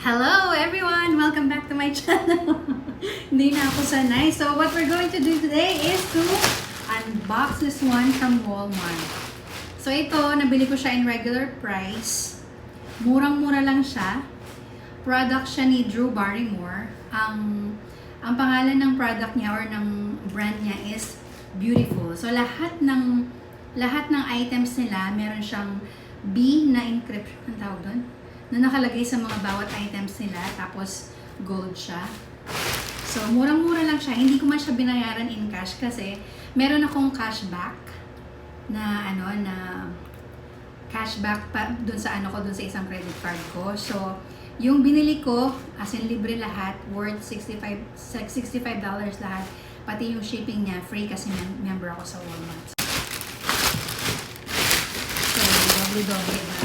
Hello everyone! Welcome back to my channel. Hindi na ako sanay. So what we're going to do today is to unbox this one from Walmart. So ito, nabili ko siya in regular price. Murang-mura lang siya. Product siya ni Drew Barrymore. Ang pangalan ng product niya or ng brand niya is Beautiful. So lahat ng items nila, meron siyang B na encryption, ang tawag doon, na nakalagay sa mga bawat items nila, tapos gold siya. So, murang-mura lang siya. Hindi ko man siya binayaran in cash kasi meron akong cashback na cashback pa dun sa dun sa isang credit card ko. So, yung binili ko, as in libre lahat, worth $65 lahat. Pati yung shipping niya, free kasi member ako sa Walmart. So, doble-doble na.